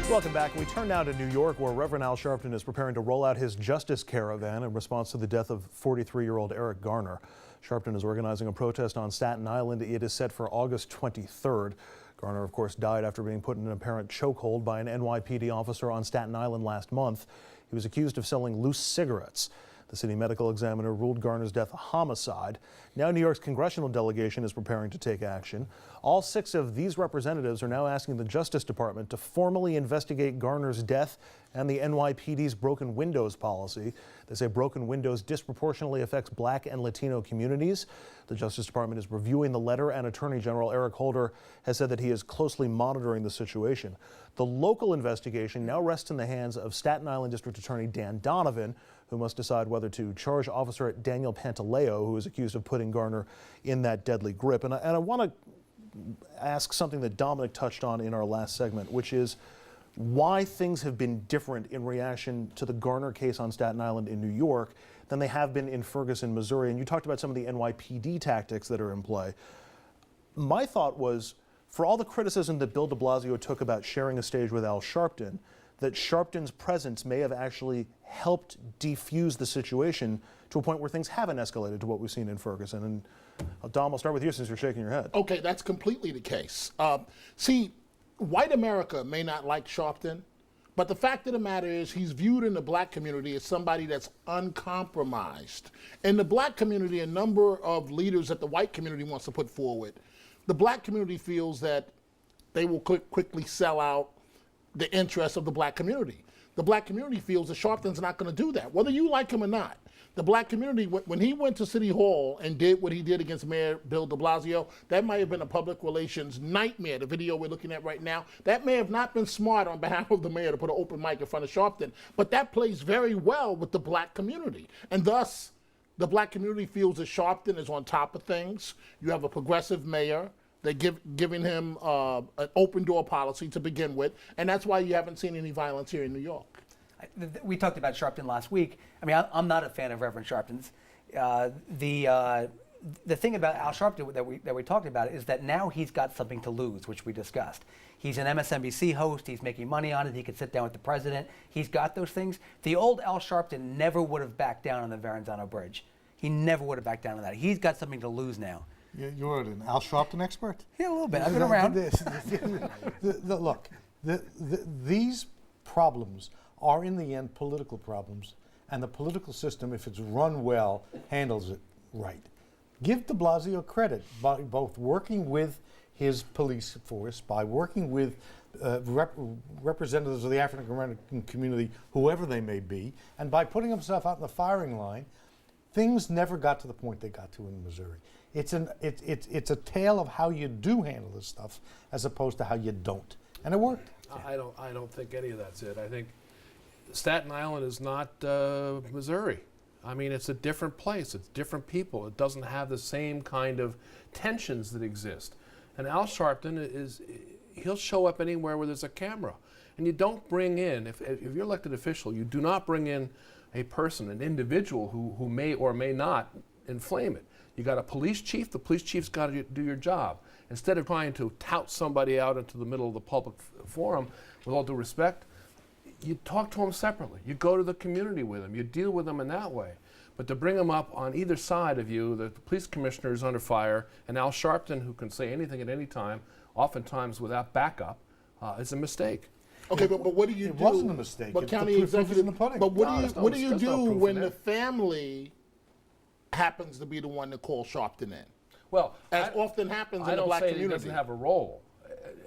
Welcome back. We turn now to New York, where Reverend Al Sharpton is preparing to roll out his justice caravan in response to the death of 43-year-old Eric Garner. Sharpton is organizing a protest on Staten Island. It is set for August 23rd. Garner, of course, died after being put in an apparent chokehold by an NYPD officer on Staten Island last month. He was accused of selling loose cigarettes. The city medical examiner ruled Garner's death a homicide. Now New York's Congressional delegation is preparing to take action. All 6 of these representatives are now asking the Justice Department to formally investigate Garner's death and the NYPD's broken windows policy. They say broken windows disproportionately affects Black and Latino communities. The Justice Department is reviewing the letter, and Attorney General Eric Holder has said that he is closely monitoring the situation. The local investigation now rests in the hands of Staten Island District Attorney Dan Donovan, who must decide whether to charge Officer Daniel Pantaleo, who is accused of putting Garner in that deadly grip. And I want to ask something that Dominic touched on in our last segment, which is why things have been different in reaction to the Garner case on Staten Island in New York than they have been in Ferguson, Missouri. And you talked about some of the NYPD tactics that are in play. My thought was, for all the criticism that Bill de Blasio took about sharing a stage with Al Sharpton, that Sharpton's presence may have actually helped defuse the situation to a point where things haven't escalated to what we've seen in Ferguson. And Dom, I'll start with you since you're shaking your head. Okay, that's completely the case. See, white America may not like Sharpton, but the fact of the matter is he's viewed in the Black community as somebody that's uncompromised. In the Black community, a number of leaders that the white community wants to put forward, the Black community feels that they will quickly sell out the interests of the Black community. The Black community feels that Sharpton's not going to do that, whether you like him or not. The Black community, when he went to City Hall and did what he did against Mayor Bill de Blasio, that might have been a public relations nightmare. The video we're looking at right now, that may have not been smart on behalf of the mayor to put an open mic in front of Sharpton, but that plays very well with the Black community. And thus, the Black community feels that Sharpton is on top of things. You have a progressive mayor. They're giving him an open door policy to begin with, and that's why you haven't seen any violence here in New York. We talked about Sharpton last week. I mean, I'm not a fan of Reverend Sharpton's. The thing about Al Sharpton that we talked about is that now he's got something to lose, which we discussed. He's an MSNBC host. He's making money on it. He could sit down with the president. He's got those things. The old Al Sharpton never would have backed down on the Verrazano Bridge. He never would have backed down on that. He's got something to lose now. You're an Al Sharpton expert? Yeah, a little bit. I've been around. Look, these problems are in the end political problems, and the political system, if it's run well, handles it right. Give de Blasio credit by both working with his police force, by working with representatives of the African American community, whoever they may be, and by putting himself out in the firing line. Things never got to the point they got to in Missouri. It's a tale of how you do handle this stuff as opposed to how you don't, and it worked. I don't think any of that's it. I think Staten Island is not Missouri. I mean, it's a different place. It's different people. It doesn't have the same kind of tensions that exist. And Al Sharpton he'll show up anywhere where there's a camera. And you don't bring in, if you're elected official, you do not bring in a person, an individual who may or may not inflame it. You got a police chief, the police chief's got to do your job. Instead of trying to tout somebody out into the middle of the public forum, with all due respect, you talk to them separately. You go to the community with them. You deal with them in that way. But to bring them up on either side of you, the police commissioner is under fire, and Al Sharpton, who can say anything at any time, oftentimes without backup, is a mistake. Okay, but what do you do? It wasn't a mistake. But county executive. But what do you do when the family happens to be the one that calls Sharpton in? Well, as often happens in the Black community. I don't say he doesn't have a role,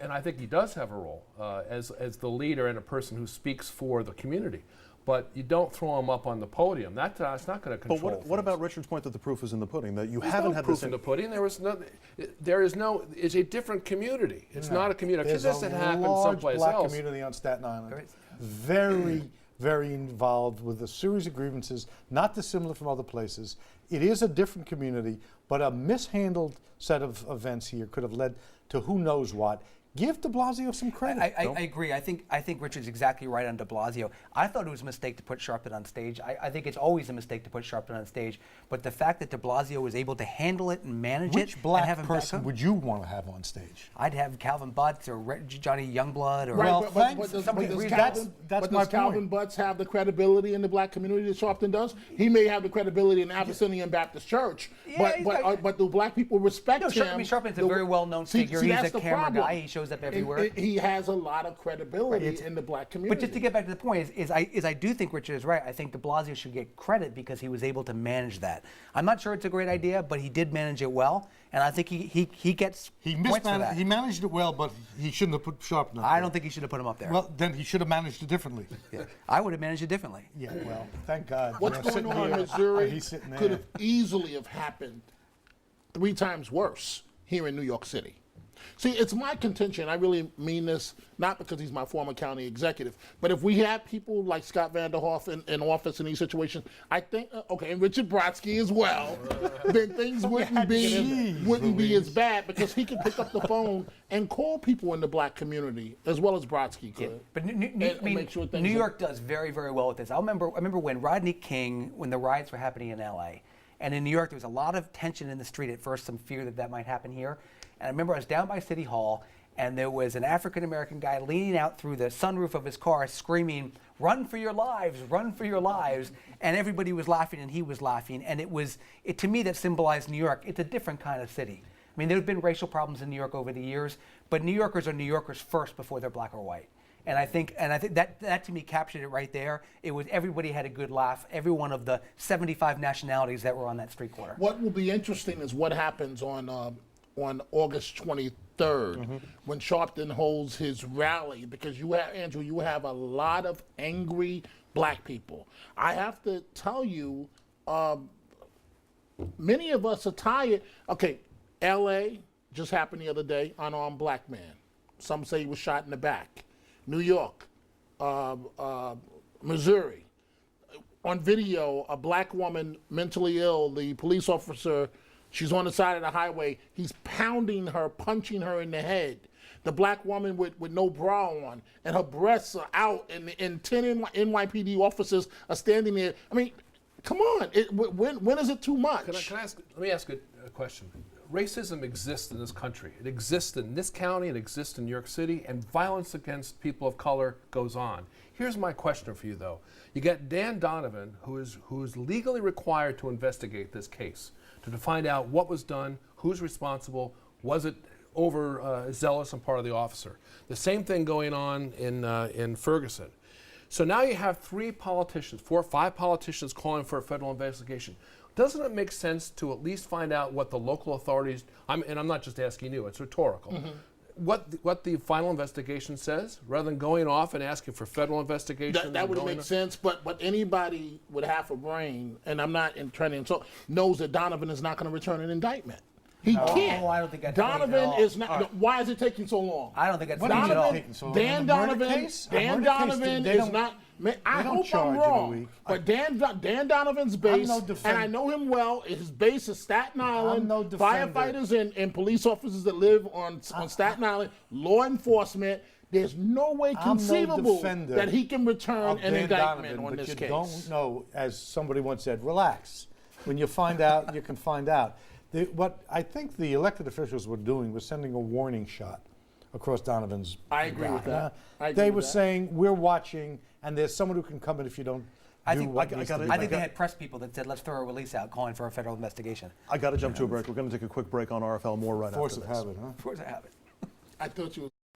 and I think he does have a role as the leader and a person who speaks for the community. But you don't throw him up on the podium. That's not going to control. But what about Richard's point that the proof is in the pudding? That you There's haven't no had proof this in the pudding. It's a different community. It's not a community. There's this had happened someplace Black else. community on Staten Island. Very, very involved with a series of grievances, not dissimilar from other places. It is a different community, but a mishandled set of events here could have led to who knows what. Give de Blasio some credit. I agree. I think Richard's exactly right on de Blasio. I thought it was a mistake to put Sharpton on stage. I think it's always a mistake to put Sharpton on stage. But the fact that de Blasio was able to handle it and manage it, Which black and have him back person up, would you want to have on stage? I'd have Calvin Butts or Johnny Youngblood or Well, but thanks. does Somebody Calvin, agrees. That's but my does Calvin point. Butts have the credibility in the black community that Sharpton does? He may have the credibility in Abyssinian Baptist Church, Yeah, he's got- but do black people respect him? I mean, Sharpton's a very well-known figure. He's that's a the camera problem. guy. He shows up everywhere. He has a lot of credibility Right, in the black community. But just to get back to the point, I do think Richard is right. I think de Blasio should get credit because he was able to manage that. I'm not sure it's a great idea, but he did manage it well, and I think he gets points for that. He managed it well, but he shouldn't have put Sharpton up I there. don't think he should have put him up there. Well, then he should have managed it differently. Yeah. I would have managed it differently. Yeah, well, thank God. What's You know, going sitting on in here, Missouri he's sitting could there. have easily have happened 3 times worse here in New York City. See, it's my contention, I really mean this, not because he's my former county executive, but if we had people like Scott Vanderhoff in office in these situations, I think, okay, and Richard Brodsky as well, then things wouldn't be as bad because he could pick up the phone and call people in the black community as well as Brodsky could. But and make sure things New are- York does very, very well with this. I remember when Rodney King, when the riots were happening in L.A., and in New York there was a lot of tension in the street at first, some fear that might happen here. And I remember I was down by City Hall, and there was an African-American guy leaning out through the sunroof of his car screaming, "Run for your lives, run for your lives." And everybody was laughing, and he was laughing. And to me, that symbolized New York. It's a different kind of city. I mean, there have been racial problems in New York over the years, but New Yorkers are New Yorkers first before they're black or white. And I think that to me captured it right there. It was everybody had a good laugh. Every one of the 75 nationalities that were on that street corner. What will be interesting is what happens on August 23rd when Sharpton holds his rally, because you have, Andrew, you have a lot of angry black people. I have to tell you, many of us are tired. Okay, L.A. just happened the other day, unarmed black man. Some say he was shot in the back. New York, Missouri. On video, a black woman mentally ill, the police officer, she's on the side of the highway, he's pounding her, punching her in the head. The black woman with no bra on, and her breasts are out, and 10 NYPD officers are standing there. I mean, come on, when is it too much? Let me ask a question. Racism exists in this country. It exists in this county, it exists in New York City, and violence against people of color goes on. Here's my question for you, though. You get Dan Donovan, who is legally required to investigate this case, to find out what was done, who's responsible, was it overzealous on part of the officer. The same thing going on in Ferguson. So now you have 4 or 5 politicians calling for a federal investigation. Doesn't it make sense to at least find out what the local authorities, and I'm not just asking you, it's rhetorical, what the final investigation says, rather than going off and asking for federal investigation? That would make sense, but anybody with half a brain, and I'm not trying to insult, knows that Donovan is not going to return an indictment. He can't. I don't think that's at Donovan all. is not. Why is it taking so long? I don't think that's What do you mean at all. taking so long? Dan In the murder Donovan. case? A Dan murder case, Donovan they is don't- not. Man, I don't hope charge I'm in a wrong, week. but Dan Donovan's base, no and defender. I know him well. His base is Staten Island. no defender. Firefighters and police officers that live on Staten Island. Law enforcement. There's no way I'm no conceivable defender that he can return of an Dan indictment Donovan, on but this you case. don't know, as somebody once said, relax. When you find out, you can find out. What I think the elected officials were doing was sending a warning shot across Donovan's I agree with that. I agree They with were that. saying, we're watching, and there's someone who can come in if you don't I do think, what I needs gotta- to be I done. think they had press people that said, let's throw a release out calling for a federal investigation. I got to jump to a break. We're going to take a quick break on RFL. More right Force after of this. habit, huh? Of course I have it. I thought you.